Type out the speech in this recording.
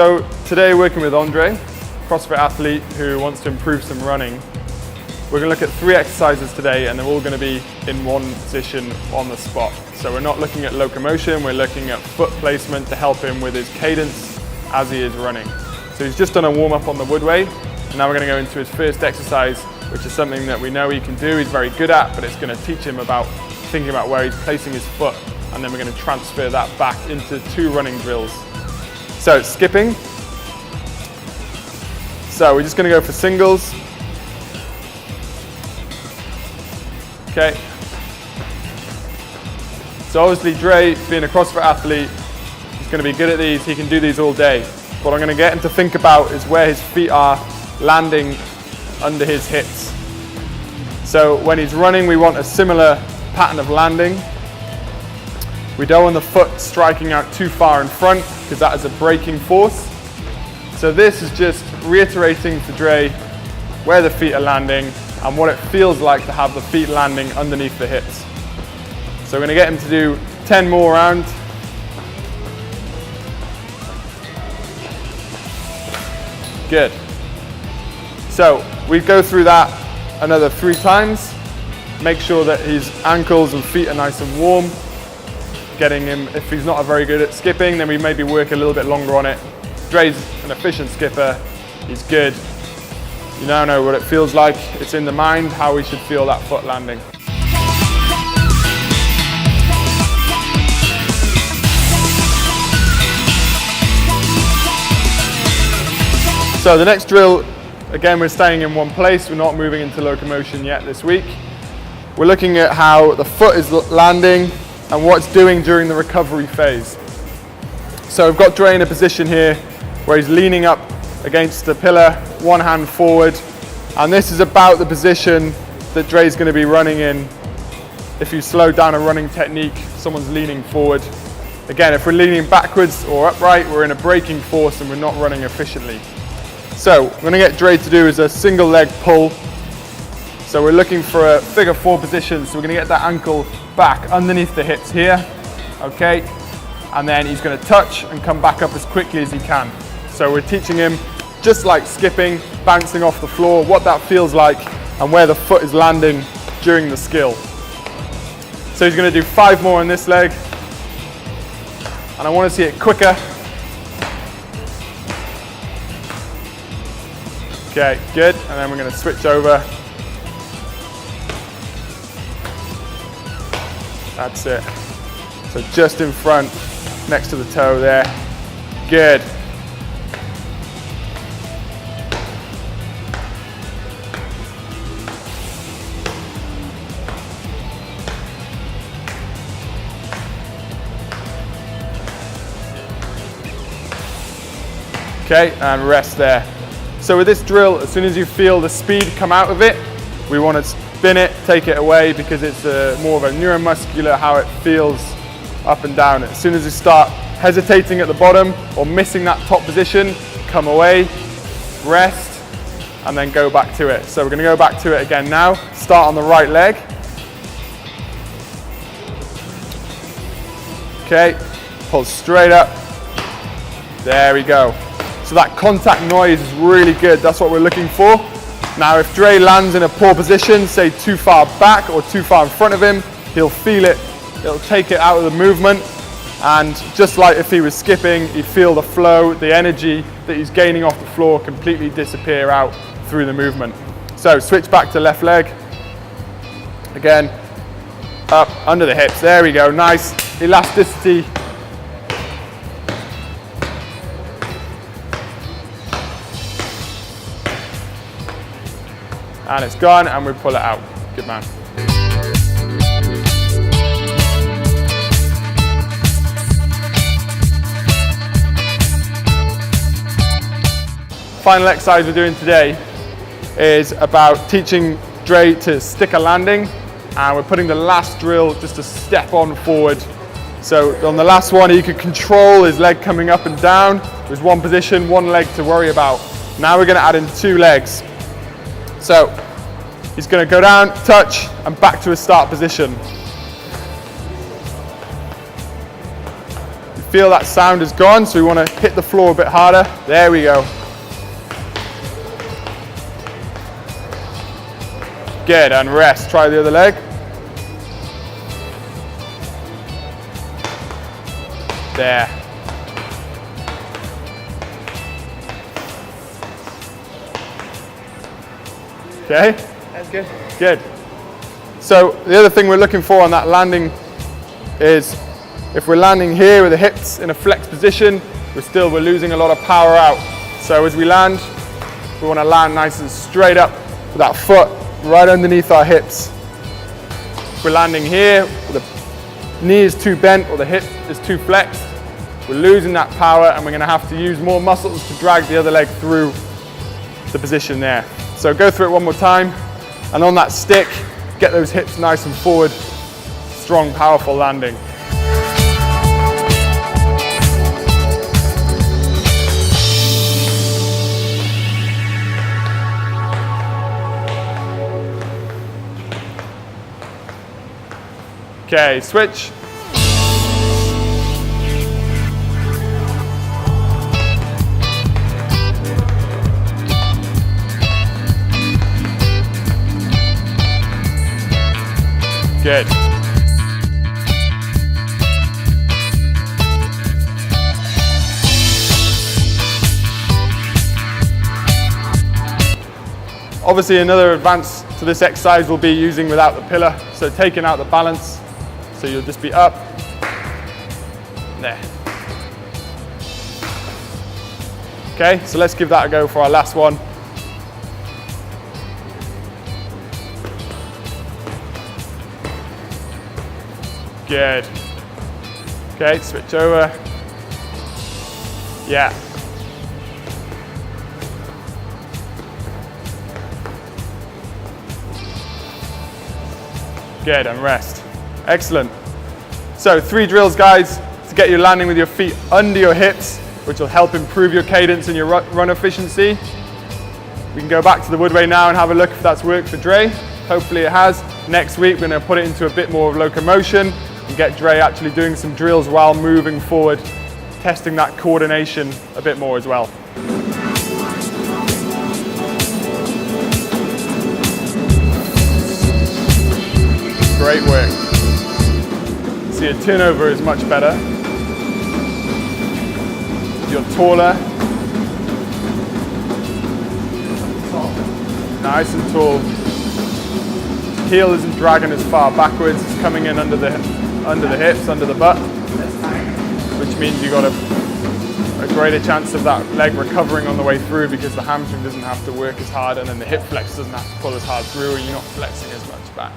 So today working with Andre, CrossFit athlete who wants to improve some running. We're going to look at 3 exercises today and they're all going to be in one position on the spot. So we're not looking at locomotion, we're looking at foot placement to help him with his cadence as he is running. So he's just done a warm up on the woodway and now we're going to go into his first exercise, which is something that we know he can do, he's very good at, but it's going to teach him about thinking about where he's placing his foot, and then we're going to transfer that back into 2 running drills. So skipping. So we're just going to go for singles. Okay. So obviously Dre, being a CrossFit athlete, he's going to be good at these, he can do these all day. What I'm going to get him to think about is where his feet are landing under his hips. So when he's running, we want a similar pattern of landing. We don't want the foot striking out too far in front because that is a braking force. So this is just reiterating to Dre where the feet are landing and what it feels like to have the feet landing underneath the hips. So we're going to get him to do 10 more rounds. Good. So we go through that another 3 times. Make sure that his ankles and feet are nice and warm. Getting him, if he's not very good at skipping, then we maybe work a little bit longer on it. Dre's an efficient skipper, he's good. You now know what it feels like. It's in the mind how we should feel that foot landing. So the next drill, again, we're staying in one place. We're not moving into locomotion yet this week. We're looking at how the foot is landing and what it's doing during the recovery phase. So we've got Dre in a position here where he's leaning up against the pillar, one hand forward, and this is about the position that Dre's going to be running in. If you slow down a running technique, someone's leaning forward. Again, if we're leaning backwards or upright, we're in a braking force and we're not running efficiently. So what we're going to get Dre to do is a single leg pull. So we're looking for a figure 4 position, so we're going to get that ankle back underneath the hips here, okay? And then he's going to touch and come back up as quickly as he can. So we're teaching him, just like skipping, bouncing off the floor, what that feels like and where the foot is landing during the skill. So he's going to do 5 more on this leg, and I want to see it quicker. Okay, good, and then we're going to switch over. That's it. So just in front, next to the toe there. Good. Okay, and rest there. So with this drill, as soon as you feel the speed come out of it, we want to spin it, take it away, because it's more of a neuromuscular, how it feels up and down. As soon as you start hesitating at the bottom or missing that top position, come away, rest, and then go back to it. So we're going to go back to it again now. Start on the right leg. Okay, pull straight up. There we go. So that contact noise is really good. That's what we're looking for. Now if Dre lands in a poor position, say too far back or too far in front of him, he'll feel it, it'll take it out of the movement, and just like if he was skipping, he'd feel the flow, the energy that he's gaining off the floor completely disappear out through the movement. So switch back to left leg. Again, up under the hips, there we go, nice elasticity. And it's gone, and we pull it out. Good man. Final exercise we're doing today is about teaching Dre to stick a landing, and we're putting the last drill just to step on forward. So on the last one, he could control his leg coming up and down. There's one position, one leg to worry about. Now we're going to add in 2 legs. So he's going to go down, touch, and back to his start position. feel that sound is gone, so we want to hit the floor a bit harder. There we go. Good, and rest. Try the other leg. There. Okay? That's good. Good. So the other thing we're looking for on that landing is if we're landing here with the hips in a flex position, we're losing a lot of power out. So as we land, we want to land nice and straight up with that foot right underneath our hips. If we're landing here, the knee is too bent or the hip is too flexed, we're losing that power and we're going to have to use more muscles to drag the other leg through the position there. So go through it one more time, and on that stick, get those hips nice and forward, strong, powerful landing. Okay, switch. Good. Obviously, another advance to this exercise will be using without the pillar, so taking out the balance. So you'll just be up, there. Okay, so let's give that a go for our last one. Good. Okay, switch over. Yeah. Good, and rest. Excellent. So 3 drills, guys, to get you landing with your feet under your hips, which will help improve your cadence and your run efficiency. We can go back to the woodway now and have a look if that's worked for Dre. Hopefully it has. Next week, we're going to put it into a bit more of locomotion and get Dre actually doing some drills while moving forward, testing that coordination a bit more as well. Great work. So your turnover is much better. You're taller. Nice and tall. Heel isn't dragging as far backwards, it's coming in under the hips, under the butt, which means you've got a greater chance of that leg recovering on the way through because the hamstring doesn't have to work as hard and then the hip flex doesn't have to pull as hard through and you're not flexing as much back.